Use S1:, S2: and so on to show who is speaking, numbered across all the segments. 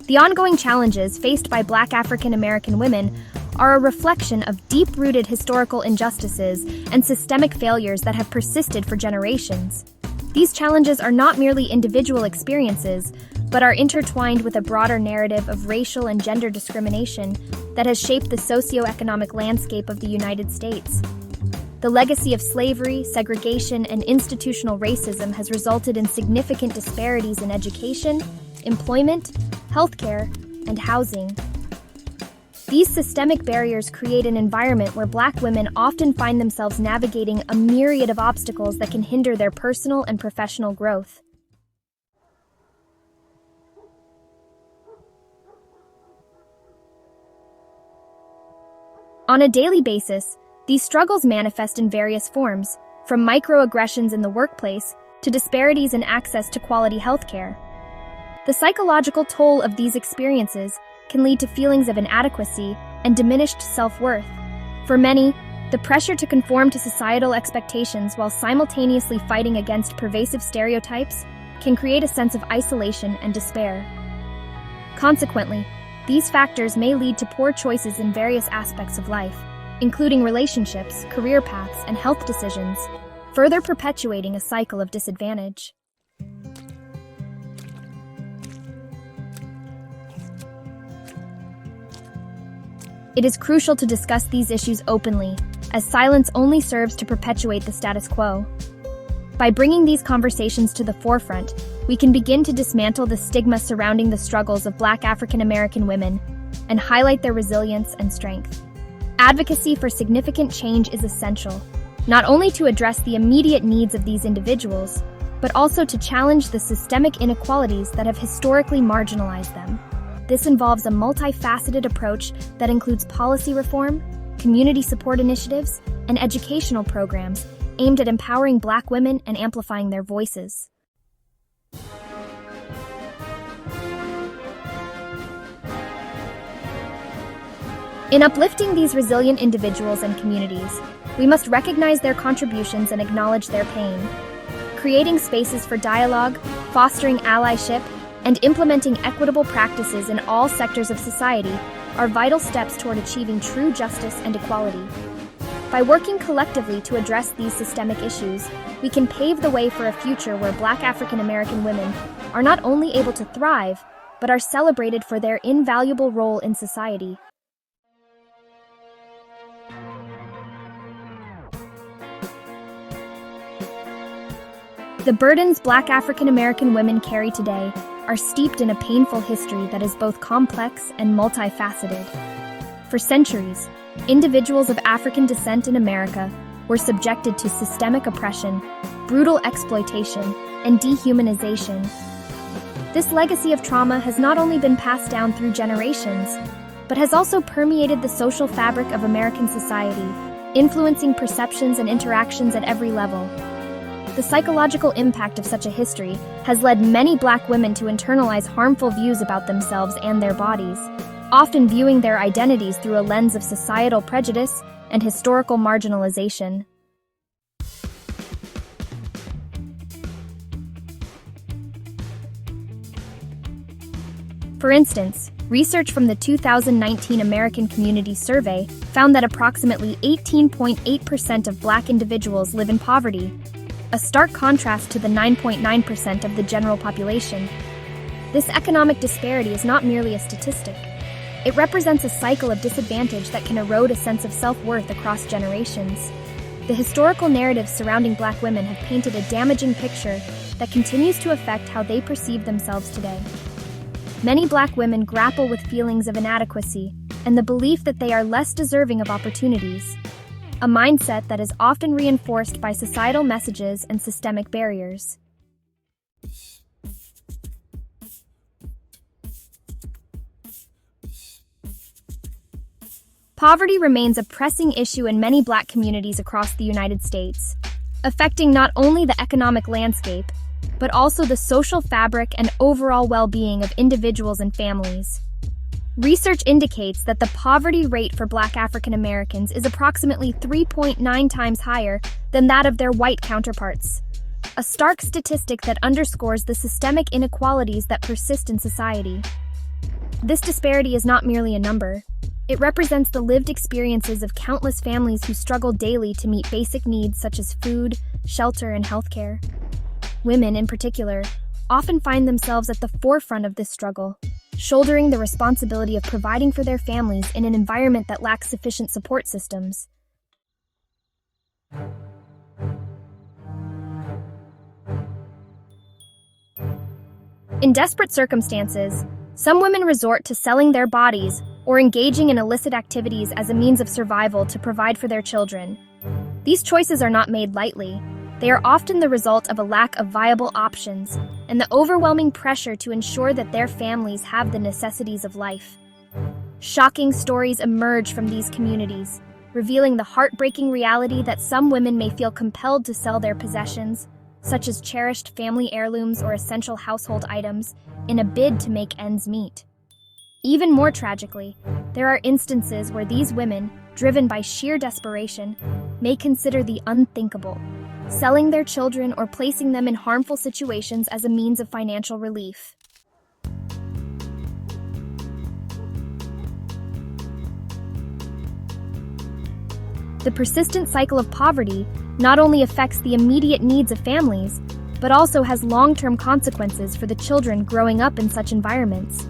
S1: The ongoing challenges faced by Black African American women are a reflection of deep-rooted historical injustices and systemic failures that have persisted for generations. These challenges are not merely individual experiences, but are intertwined with a broader narrative of racial and gender discrimination that has shaped the socioeconomic landscape of the United States. The legacy of slavery, segregation, and institutional racism has resulted in significant disparities in education, employment, healthcare, and housing. These systemic barriers create an environment where Black women often find themselves navigating a myriad of obstacles that can hinder their personal and professional growth. On a daily basis, these struggles manifest in various forms, from microaggressions in the workplace to disparities in access to quality healthcare. The psychological toll of these experiences can lead to feelings of inadequacy and diminished self-worth. For many, the pressure to conform to societal expectations while simultaneously fighting against pervasive stereotypes can create a sense of isolation and despair. Consequently, these factors may lead to poor choices in various aspects of life, including relationships, career paths, and health decisions, further perpetuating a cycle of disadvantage. It is crucial to discuss these issues openly, as silence only serves to perpetuate the status quo. By bringing these conversations to the forefront, we can begin to dismantle the stigma surrounding the struggles of Black African American women and highlight their resilience and strength. Advocacy for significant change is essential, not only to address the immediate needs of these individuals, but also to challenge the systemic inequalities that have historically marginalized them. This involves a multifaceted approach that includes policy reform, community support initiatives, and educational programs aimed at empowering Black women and amplifying their voices. In uplifting these resilient individuals and communities, we must recognize their contributions and acknowledge their pain. Creating spaces for dialogue, fostering allyship, and implementing equitable practices in all sectors of society are vital steps toward achieving true justice and equality. By working collectively to address these systemic issues, we can pave the way for a future where Black African American women are not only able to thrive, but are celebrated for their invaluable role in society. The burdens Black African American women carry today are steeped in a painful history that is both complex and multifaceted. For centuries, individuals of African descent in America were subjected to systemic oppression, brutal exploitation, and dehumanization. This legacy of trauma has not only been passed down through generations, but has also permeated the social fabric of American society, influencing perceptions and interactions at every level. The psychological impact of such a history has led many Black women to internalize harmful views about themselves and their bodies, often viewing their identities through a lens of societal prejudice and historical marginalization. For instance, research from the 2019 American Community Survey found that approximately 18.8% of Black individuals live in poverty, a stark contrast to the 9.9% of the general population. This economic disparity is not merely a statistic. It represents a cycle of disadvantage that can erode a sense of self-worth across generations. The historical narratives surrounding Black women have painted a damaging picture that continues to affect how they perceive themselves today. Many Black women grapple with feelings of inadequacy and the belief that they are less deserving of opportunities, a mindset that is often reinforced by societal messages and systemic barriers. Poverty remains a pressing issue in many Black communities across the United States, affecting not only the economic landscape, but also the social fabric and overall well-being of individuals and families. Research indicates that the poverty rate for Black African Americans is approximately 3.9 times higher than that of their white counterparts, a stark statistic that underscores the systemic inequalities that persist in society. This disparity is not merely a number. It represents the lived experiences of countless families who struggle daily to meet basic needs such as food, shelter, and healthcare. Women, in particular, often find themselves at the forefront of this struggle, shouldering the responsibility of providing for their families in an environment that lacks sufficient support systems. In desperate circumstances, some women resort to selling their bodies or engaging in illicit activities as a means of survival to provide for their children. These choices are not made lightly. They are often the result of a lack of viable options and the overwhelming pressure to ensure that their families have the necessities of life. Shocking stories emerge from these communities, revealing the heartbreaking reality that some women may feel compelled to sell their possessions, such as cherished family heirlooms or essential household items, in a bid to make ends meet. Even more tragically, there are instances where these women, driven by sheer desperation, may consider the unthinkable, selling their children or placing them in harmful situations as a means of financial relief. The persistent cycle of poverty not only affects the immediate needs of families, but also has long-term consequences for the children growing up in such environments.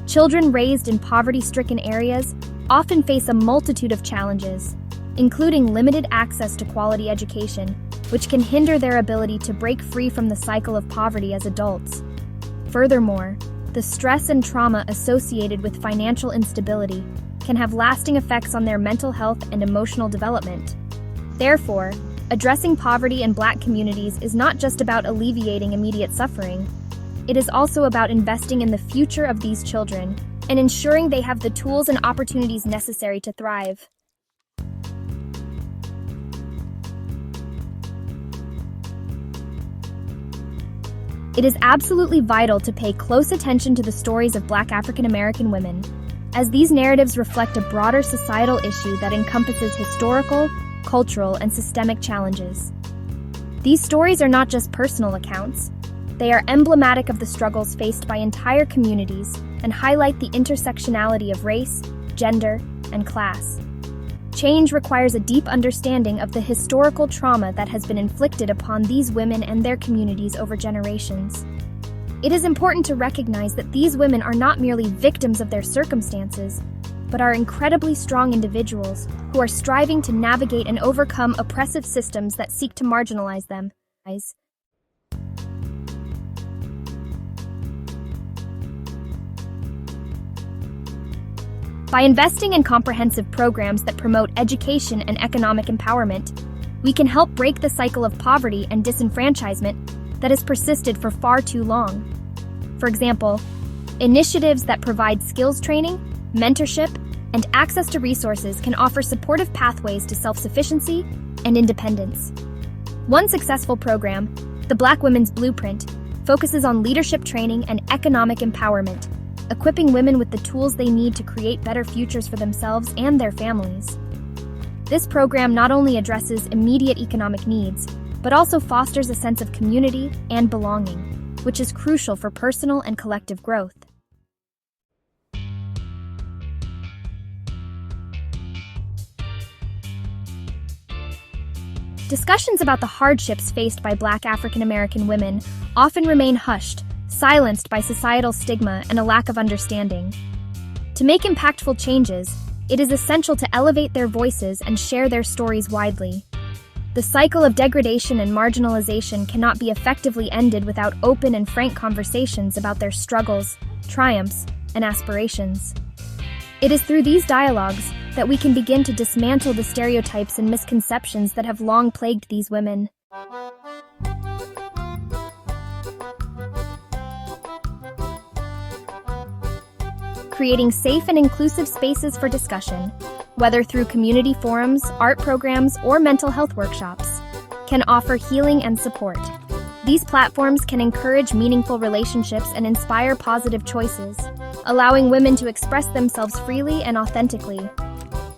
S1: Children raised in poverty-stricken areas often face a multitude of challenges, including limited access to quality education, which can hinder their ability to break free from the cycle of poverty as adults. Furthermore, the stress and trauma associated with financial instability can have lasting effects on their mental health and emotional development. Therefore, addressing poverty in Black communities is not just about alleviating immediate suffering. It is also about investing in the future of these children and ensuring they have the tools and opportunities necessary to thrive. It is absolutely vital to pay close attention to the stories of Black African American women, as these narratives reflect a broader societal issue that encompasses historical, cultural, and systemic challenges. These stories are not just personal accounts. They are emblematic of the struggles faced by entire communities and highlight the intersectionality of race, gender, and class. Change requires a deep understanding of the historical trauma that has been inflicted upon these women and their communities over generations. It is important to recognize that these women are not merely victims of their circumstances, but are incredibly strong individuals who are striving to navigate and overcome oppressive systems that seek to marginalize them. By investing in comprehensive programs that promote education and economic empowerment, we can help break the cycle of poverty and disenfranchisement that has persisted for far too long. For example, initiatives that provide skills training, mentorship, and access to resources can offer supportive pathways to self-sufficiency and independence. One successful program, the Black Women's Blueprint, focuses on leadership training and economic empowerment, equipping women with the tools they need to create better futures for themselves and their families. This program not only addresses immediate economic needs, but also fosters a sense of community and belonging, which is crucial for personal and collective growth. Discussions about the hardships faced by Black African American women often remain hushed, silenced by societal stigma and a lack of understanding. To make impactful changes, it is essential to elevate their voices and share their stories widely. The cycle of degradation and marginalization cannot be effectively ended without open and frank conversations about their struggles, triumphs, and aspirations. It is through these dialogues that we can begin to dismantle the stereotypes and misconceptions that have long plagued these women. Creating safe and inclusive spaces for discussion, whether through community forums, art programs, or mental health workshops, can offer healing and support. These platforms can encourage meaningful relationships and inspire positive choices, allowing women to express themselves freely and authentically.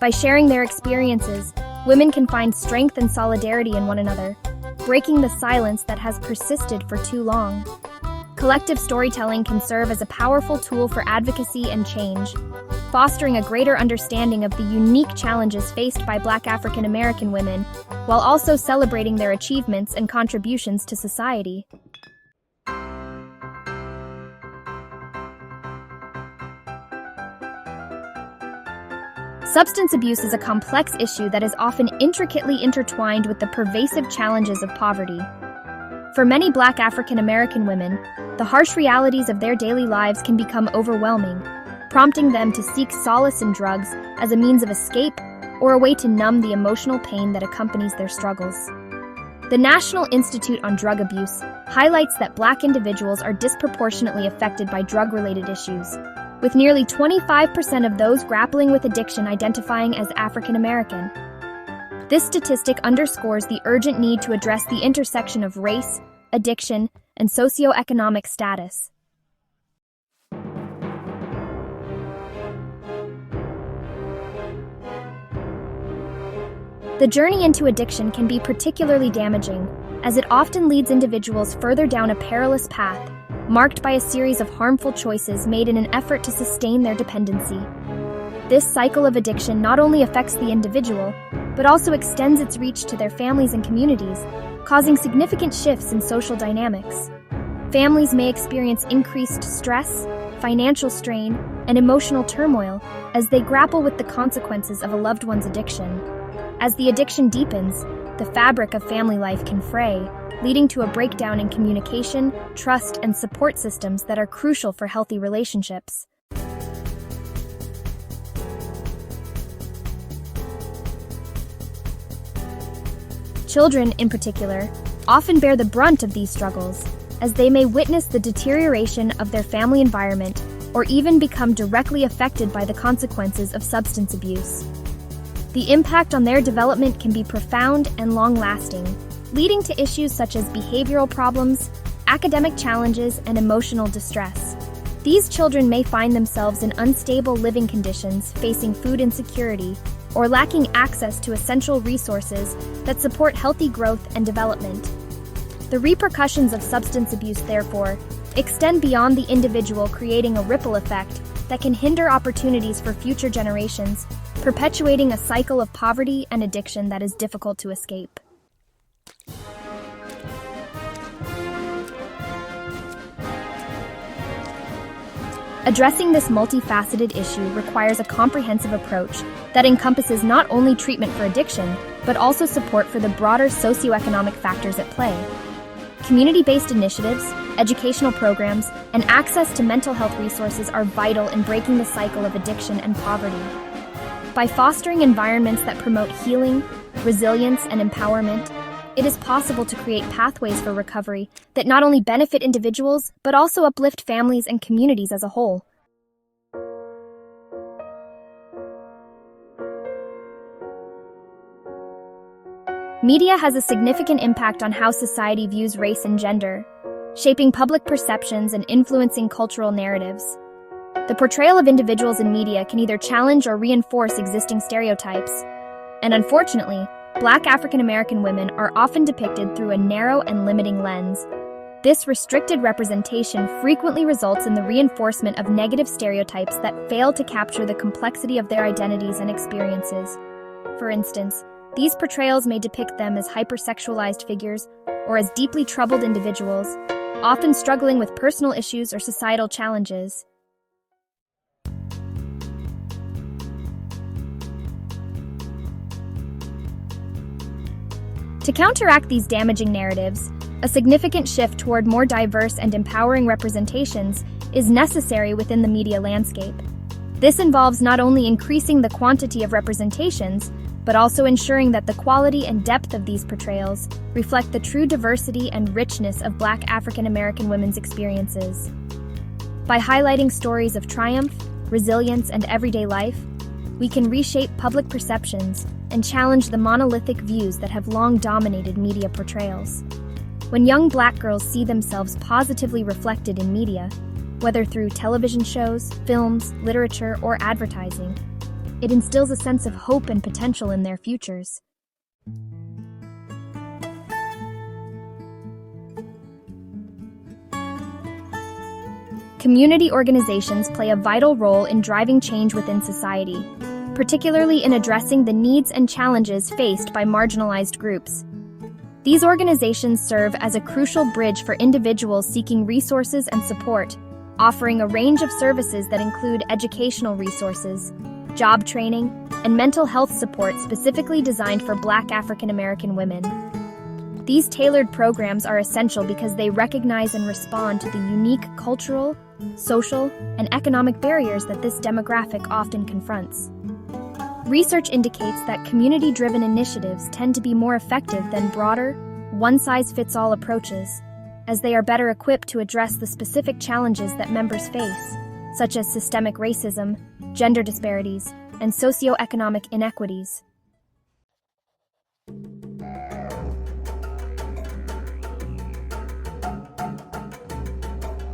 S1: By sharing their experiences, women can find strength and solidarity in one another, breaking the silence that has persisted for too long. Collective storytelling can serve as a powerful tool for advocacy and change, fostering a greater understanding of the unique challenges faced by Black African American women, while also celebrating their achievements and contributions to society. Substance abuse is a complex issue that is often intricately intertwined with the pervasive challenges of poverty. For many Black African American women, the harsh realities of their daily lives can become overwhelming, prompting them to seek solace in drugs as a means of escape or a way to numb the emotional pain that accompanies their struggles. The National Institute on Drug Abuse highlights that Black individuals are disproportionately affected by drug-related issues, with nearly 25% of those grappling with addiction identifying as African American. This statistic underscores the urgent need to address the intersection of race, addiction, and socioeconomic status. The journey into addiction can be particularly damaging, as it often leads individuals further down a perilous path, marked by a series of harmful choices made in an effort to sustain their dependency. This cycle of addiction not only affects the individual, but also extends its reach to their families and communities, causing significant shifts in social dynamics. Families may experience increased stress, financial strain, and emotional turmoil as they grapple with the consequences of a loved one's addiction. As the addiction deepens, the fabric of family life can fray, leading to a breakdown in communication, trust, and support systems that are crucial for healthy relationships. Children, in particular, often bear the brunt of these struggles, as they may witness the deterioration of their family environment or even become directly affected by the consequences of substance abuse. The impact on their development can be profound and long-lasting, leading to issues such as behavioral problems, academic challenges, and emotional distress. These children may find themselves in unstable living conditions, facing food insecurity, or lacking access to essential resources that support healthy growth and development. The repercussions of substance abuse, therefore, extend beyond the individual, creating a ripple effect that can hinder opportunities for future generations, perpetuating a cycle of poverty and addiction that is difficult to escape. Addressing this multifaceted issue requires a comprehensive approach that encompasses not only treatment for addiction, but also support for the broader socioeconomic factors at play. Community-based initiatives, educational programs, and access to mental health resources are vital in breaking the cycle of addiction and poverty. By fostering environments that promote healing, resilience, and empowerment, it is possible to create pathways for recovery that not only benefit individuals, but also uplift families and communities as a whole. Media has a significant impact on how society views race and gender, shaping public perceptions and influencing cultural narratives. The portrayal of individuals in media can either challenge or reinforce existing stereotypes, and unfortunately, Black African American women are often depicted through a narrow and limiting lens. This restricted representation frequently results in the reinforcement of negative stereotypes that fail to capture the complexity of their identities and experiences. For instance, these portrayals may depict them as hypersexualized figures or as deeply troubled individuals, often struggling with personal issues or societal challenges. To counteract these damaging narratives, a significant shift toward more diverse and empowering representations is necessary within the media landscape. This involves not only increasing the quantity of representations, but also ensuring that the quality and depth of these portrayals reflect the true diversity and richness of Black African American women's experiences. By highlighting stories of triumph, resilience, and everyday life, we can reshape public perceptions and challenge the monolithic views that have long dominated media portrayals. When young Black girls see themselves positively reflected in media, whether through television shows, films, literature, or advertising, it instills a sense of hope and potential in their futures. Community organizations play a vital role in driving change within society, particularly in addressing the needs and challenges faced by marginalized groups. These organizations serve as a crucial bridge for individuals seeking resources and support, offering a range of services that include educational resources, job training, and mental health support specifically designed for Black African American women. These tailored programs are essential because they recognize and respond to the unique cultural, social, and economic barriers that this demographic often confronts. Research indicates that community-driven initiatives tend to be more effective than broader, one-size-fits-all approaches, as they are better equipped to address the specific challenges that members face, such as systemic racism, gender disparities, and socioeconomic inequities.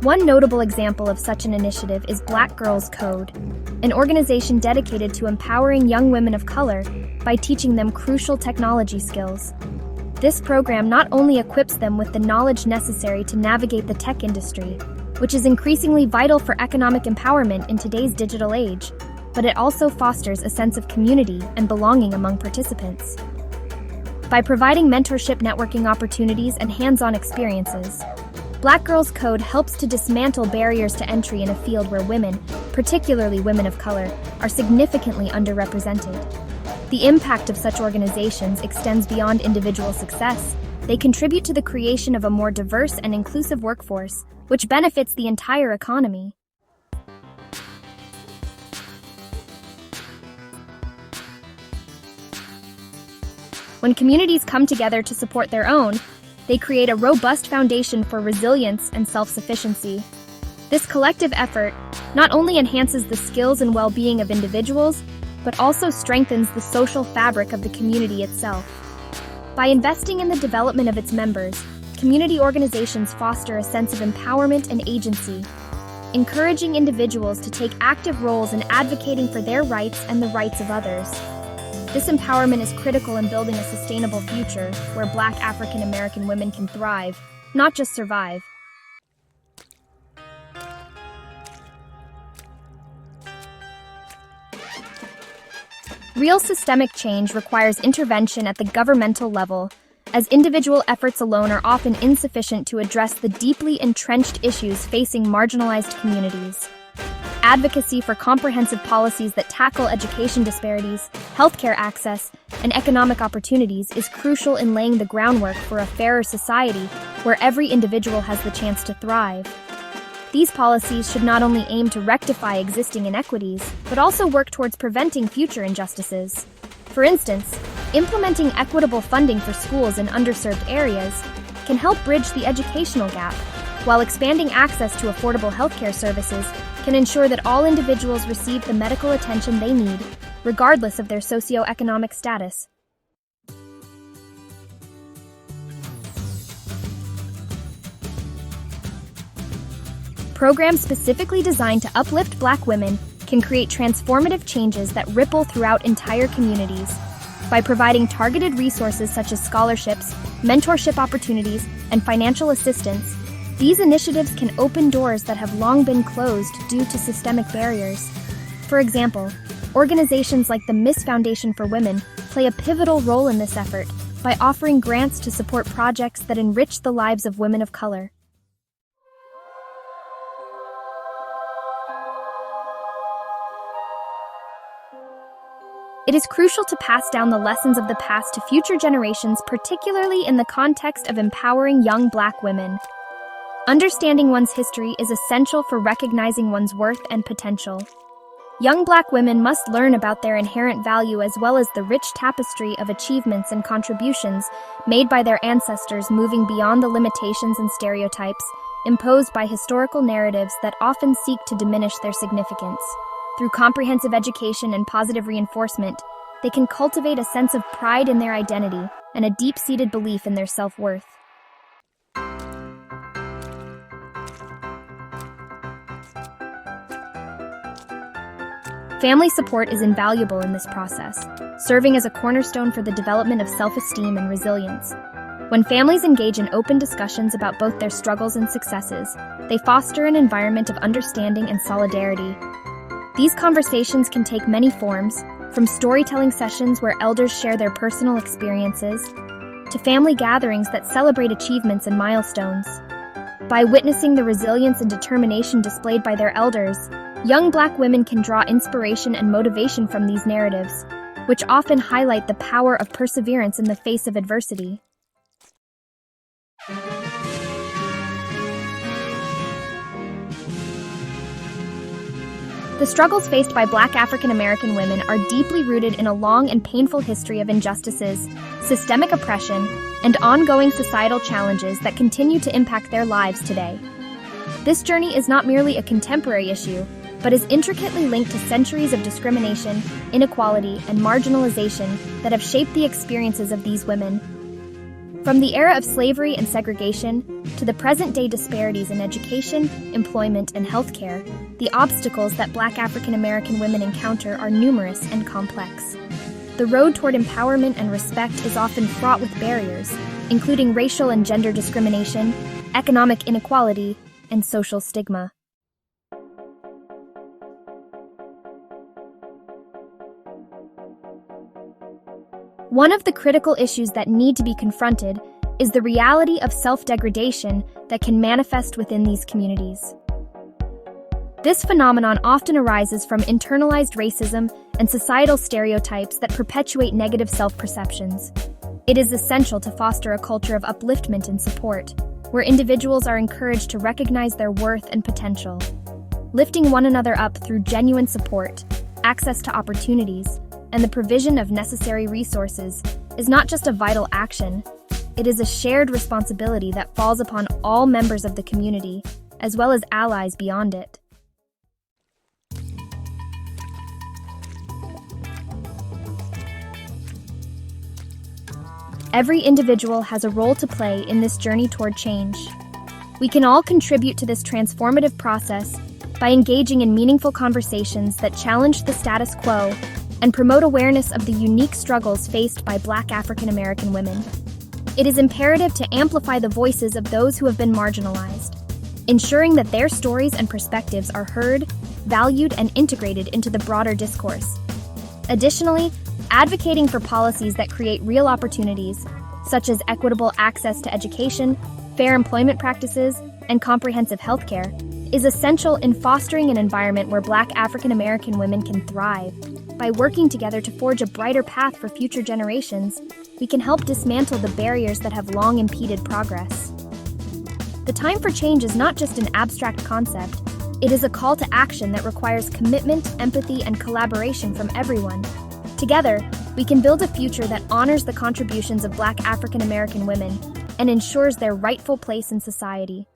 S1: One notable example of such an initiative is Black Girls Code, an organization dedicated to empowering young women of color by teaching them crucial technology skills. This program not only equips them with the knowledge necessary to navigate the tech industry, which is increasingly vital for economic empowerment in today's digital age, but it also fosters a sense of community and belonging among participants. By providing mentorship, networking opportunities, and hands-on experiences, Black Girls Code helps to dismantle barriers to entry in a field where women, particularly women of color, are significantly underrepresented. The impact of such organizations extends beyond individual success. They contribute to the creation of a more diverse and inclusive workforce, which benefits the entire economy. When communities come together to support their own, they create a robust foundation for resilience and self-sufficiency. This collective effort not only enhances the skills and well-being of individuals, but also strengthens the social fabric of the community itself. By investing in the development of its members, community organizations foster a sense of empowerment and agency, encouraging individuals to take active roles in advocating for their rights and the rights of others. This empowerment is critical in building a sustainable future where Black African American women can thrive, not just survive. Real systemic change requires intervention at the governmental level, as individual efforts alone are often insufficient to address the deeply entrenched issues facing marginalized communities. Advocacy for comprehensive policies that tackle education disparities, healthcare access, and economic opportunities is crucial in laying the groundwork for a fairer society where every individual has the chance to thrive. These policies should not only aim to rectify existing inequities, but also work towards preventing future injustices. For instance, implementing equitable funding for schools in underserved areas can help bridge the educational gap, while expanding access to affordable healthcare services can ensure that all individuals receive the medical attention they need, regardless of their socioeconomic status. Programs specifically designed to uplift Black women can create transformative changes that ripple throughout entire communities. By providing targeted resources such as scholarships, mentorship opportunities, and financial assistance, these initiatives can open doors that have long been closed due to systemic barriers. For example, organizations like the Miss Foundation for Women play a pivotal role in this effort by offering grants to support projects that enrich the lives of women of color. It is crucial to pass down the lessons of the past to future generations, particularly in the context of empowering young Black women. Understanding one's history is essential for recognizing one's worth and potential. Young Black women must learn about their inherent value as well as the rich tapestry of achievements and contributions made by their ancestors, moving beyond the limitations and stereotypes imposed by historical narratives that often seek to diminish their significance. Through comprehensive education and positive reinforcement, they can cultivate a sense of pride in their identity and a deep-seated belief in their self-worth. Family support is invaluable in this process, serving as a cornerstone for the development of self-esteem and resilience. When families engage in open discussions about both their struggles and successes, they foster an environment of understanding and solidarity. These conversations can take many forms, from storytelling sessions where elders share their personal experiences, to family gatherings that celebrate achievements and milestones. By witnessing the resilience and determination displayed by their elders, young Black women can draw inspiration and motivation from these narratives, which often highlight the power of perseverance in the face of adversity. The struggles faced by Black African American women are deeply rooted in a long and painful history of injustices, systemic oppression, and ongoing societal challenges that continue to impact their lives today. This journey is not merely a contemporary issue, but is intricately linked to centuries of discrimination, inequality, and marginalization that have shaped the experiences of these women. From the era of slavery and segregation to the present-day disparities in education, employment, and healthcare, the obstacles that Black African American women encounter are numerous and complex. The road toward empowerment and respect is often fraught with barriers, including racial and gender discrimination, economic inequality, and social stigma. One of the critical issues that need to be confronted is the reality of self-degradation that can manifest within these communities. This phenomenon often arises from internalized racism and societal stereotypes that perpetuate negative self-perceptions. It is essential to foster a culture of upliftment and support, where individuals are encouraged to recognize their worth and potential. Lifting one another up through genuine support, access to opportunities, and the provision of necessary resources is not just a vital action, it is a shared responsibility that falls upon all members of the community, as well as allies beyond it. Every individual has a role to play in this journey toward change. We can all contribute to this transformative process by engaging in meaningful conversations that challenge the status quo and promote awareness of the unique struggles faced by Black African American women. It is imperative to amplify the voices of those who have been marginalized, ensuring that their stories and perspectives are heard, valued, and integrated into the broader discourse. Additionally, advocating for policies that create real opportunities, such as equitable access to education, fair employment practices, and comprehensive healthcare, is essential in fostering an environment where Black African American women can thrive. By working together to forge a brighter path for future generations, we can help dismantle the barriers that have long impeded progress. The time for change is not just an abstract concept, it is a call to action that requires commitment, empathy, and collaboration from everyone. Together, we can build a future that honors the contributions of Black African American women and ensures their rightful place in society.